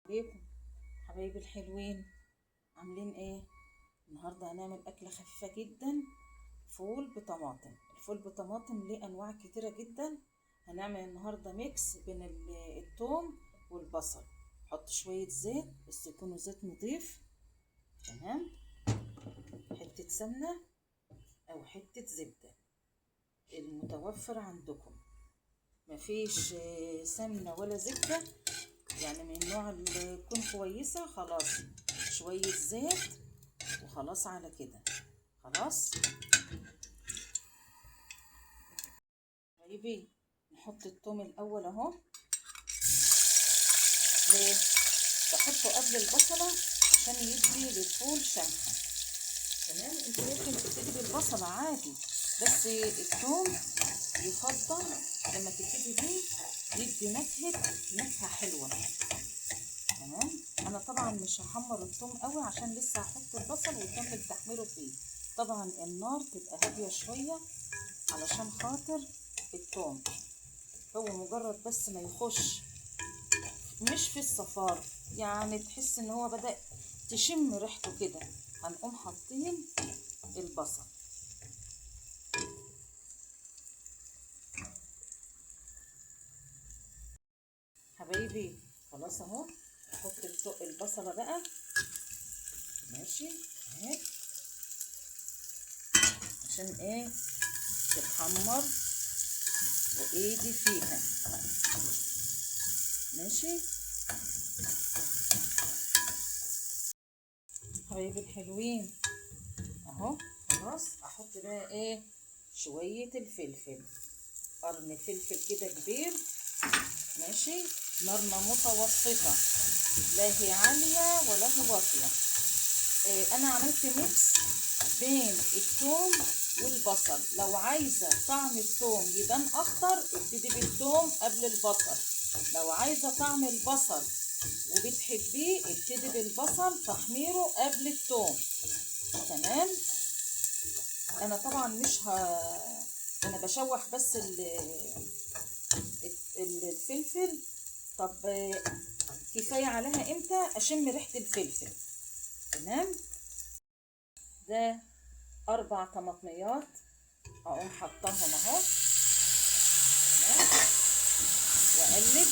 عليكم حبايبي الحلوين، عاملين ايه؟ النهارده هنعمل اكله خفيفه جدا، فول بطماطم. الفول بطماطم ليه انواع كتيره جدا. هنعمل النهارده ميكس بين الثوم والبصل. حط شويه زيت بس يكونوا زيت نضيف. تمام. حته سمنه او حته زبده المتوفر عندكم. مفيش سمنه ولا زبده، يعني من النوع اللي تكون كويسة. خلاص شوية زيت وخلاص على كده. خلاص طيبين. نحط التوم الأول اهو. ليه؟ بحطه قبل البصلة عشان يدي للفول شمحة. تمام. انت ممكن تبتدي بالبصلة عادي، بس التوم يفضل لما تبتدي بيه، يدي نكهة حلوة. تمام. انا طبعا مش هحمر الثوم قوي عشان لسه هحط البصل ويكمل تحميره فيه. طبعا النار تبقى هاديه شويه علشان خاطر الثوم. هو مجرد بس ما يخش مش في الصفار، يعني تحس ان هو بدأ تشم ريحته كده، هنقوم حاطين البصل. حبايبي خلاص اهو. احط البصله بقى. ماشي اهي، عشان ايه؟ تتحمر وايدي فيها. ماشي حبايبي الحلوين اهو. خلاص احط بقى ايه؟ شويه الفلفل، قرن فلفل كده كبير. ماشي. نارنا متوسطه، لا هي عاليه ولا هي واطيه. انا عملت ميكس بين الثوم والبصل. لو عايزه طعم الثوم يبان اكتر ابتدي بالثوم قبل البصل. لو عايزه طعم البصل وبتحبيه ابتدي بالبصل تحميره قبل الثوم. تمام. انا طبعا مش انا بشوح بس الفلفل. طب كفايه عليها امتى اشم ريحه الفلفل؟ تمام. ده 4 طماطميات اقوم حطاهم اهو. تمام. واقلب.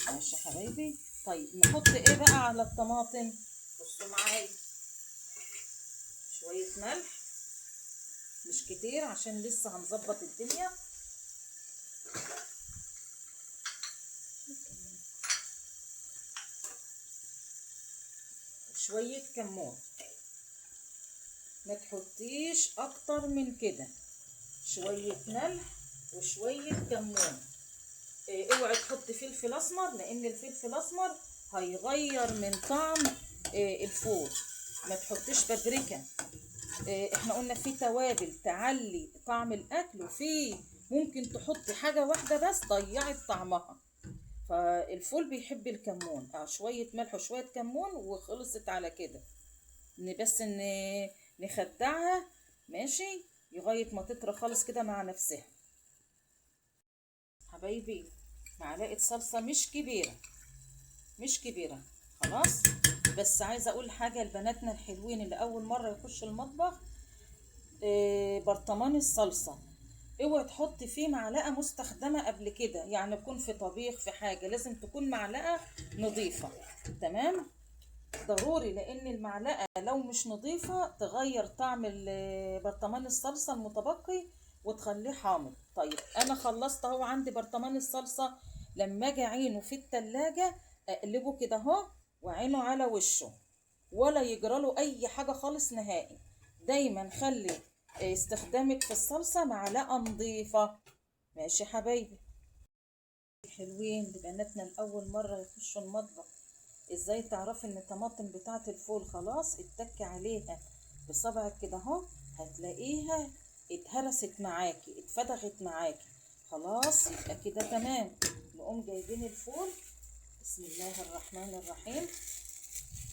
ماشي حبايبي. طيب نحط ايه بقى على الطماطم؟ بصوا معايا، شويه ملح مش كتير عشان لسه هنظبط الدنيا. شويه كمون، ما تحطيش اكتر من كده. شويه ملح وشويه كمون. اوعي تحطي فلفل اسمر لان الفلفل الاسمر هيغير من طعم الفول. ما تحطيش بابريكا. احنا قلنا في توابل تعلي طعم الاكل، وفي ممكن تحطي حاجه واحده بس ضيعت طعمها. فالفول بيحب الكمون. شويه ملح وشويه كمون وخلصت على كده. بس نخدعها. ماشي لغايه ما تطرى خالص كده مع نفسها. حبايبي معلقه صلصه مش كبيره، مش كبيره. خلاص. بس عايزه اقول حاجه لبناتنا الحلوين اللي اول مره يخش المطبخ. برطمان الصلصه اوعي تحطي فيه معلقه مستخدمه قبل كده، يعني يكون في طبيخ في حاجه لازم تكون معلقه نظيفه. تمام. ضروري، لان المعلقه لو مش نظيفه تغير طعم برطمان الصلصه المتبقي وتخليه حامض. طيب انا خلصت اهو، عندي برطمان الصلصه. لما اجي اعينه في التلاجة اقلبه كده اهو وعينه على وشه، ولا يجراله اي حاجه خالص نهائي. دايما خلي استخدامك في الصلصه معلقه نظيفه. ماشي حبايبي حلوين. لبناتنا الاول مره يخشوا المطبخ، ازاي تعرفي ان الطماطم بتاعه الفول خلاص اتك عليها بصبعك كده اهو؟ هتلاقيها اتهرست معاكي، اتفتغت معاكي. خلاص يبقى كده تمام. نقوم جايبين الفول. بسم الله الرحمن الرحيم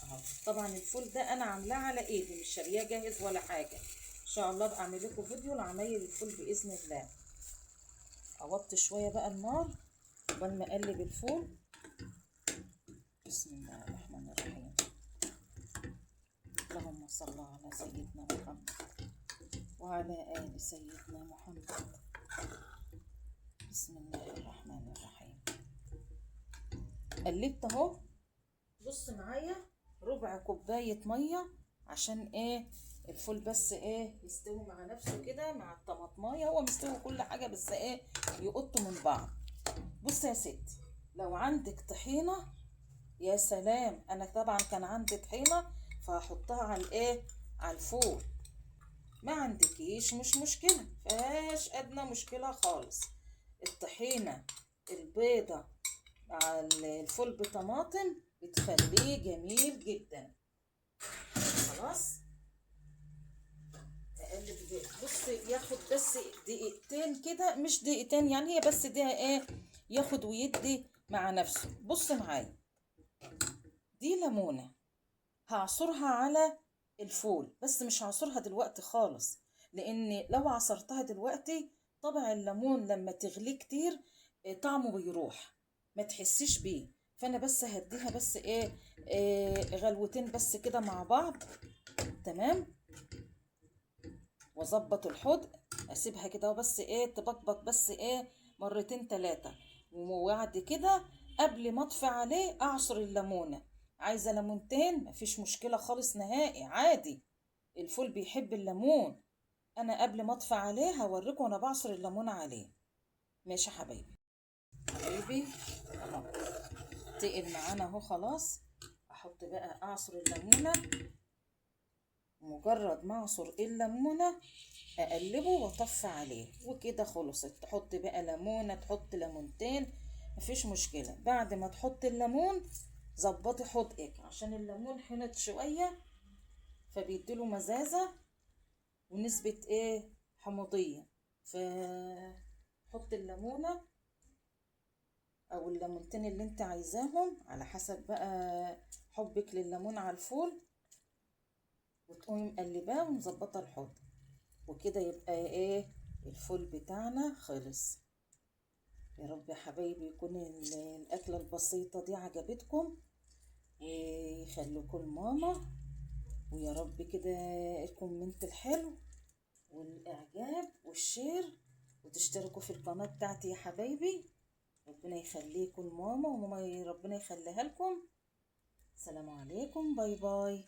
اهو. طبعا الفول ده انا عاملاه على ايدي، مش شارياه جاهز ولا حاجه. شاء الله بقى اعمل لكم فيديو لعمايل الفول باذن الله. اوطي شويه بقى النار قبل ما اقلب الفول. بسم الله الرحمن الرحيم. اللهم صل على سيدنا محمد وعلى آل سيدنا محمد. بسم الله الرحمن الرحيم. قلبت اهو. بص معايا، ربع كوباية مية عشان ايه الفول بس ايه يستوي مع نفسه كده مع الطماطمايه. هو مستوي كل حاجة بس ايه يقطوا من بعض. بص يا ستي، لو عندك طحينة يا سلام. انا طبعا كان عندي طحينة فهحطها على الايه على الفول. ما عندكيش مش مشكلة، فيهاش ادنى مشكلة خالص. الطحينة البيضة مع الفول بطماطم بتخليه جميل جدا. خلاص اقلب ده. بص ياخد بس دقيقتين كده، مش دقيقتين يعني، هي بس ده ايه ياخد ويدي مع نفسه. بص معايا، دي ليمونة هعصرها على الفول، بس مش هعصرها دلوقتي خالص، لان لو عصرتها دلوقتي طبع الليمون لما تغليه كتير طعمه بيروح، ما تحسيش بيه. فانا بس هديها بس إيه غلوتين بس كده مع بعض. تمام. واظبط الحدق، اسيبها كده وبس ايه تبقبق بس ايه مرتين تلاتة. وبعد كده قبل ما اطفي عليه اعصر الليمونه. عايزه ليمونتين مفيش مشكله خالص نهائي عادي، الفول بيحب الليمون. انا قبل ما اطفي عليه هوريكم وانا بعصر الليمون عليه. ماشي يا حبايبي. حبايبي اهو تقل معانا اهو خلاص. احط بقى اعصر الليمونه. مجرد ما اعصر الليمونه اقلبه واطفي عليه وكده خلصت. تحط بقى ليمونه، تحط ليمونتين مفيش مشكله. بعد ما تحط الليمون ظبطي حدقك عشان الليمون حنت شويه فبيديله مزازه ونسبه ايه حموضيه. فحط الليمونه او الليمونتين اللي انت عايزاهم على حسب بقى حبك لليمون على الفول، وتقومي مقلباه ومظبطه الحدق. وكده يبقى ايه الفول بتاعنا خلص. يا رب يا حبايبي يكون الأكلة البسيطة دي عجبتكم ويخليكم ماما. ويا رب كده الكومنت الحلو والإعجاب والشير، وتشتركوا في القناة بتاعتي يا حبايبي. ربنا يخليكم ماما، وماما ربنا يخليها لكم. السلام عليكم، باي باي.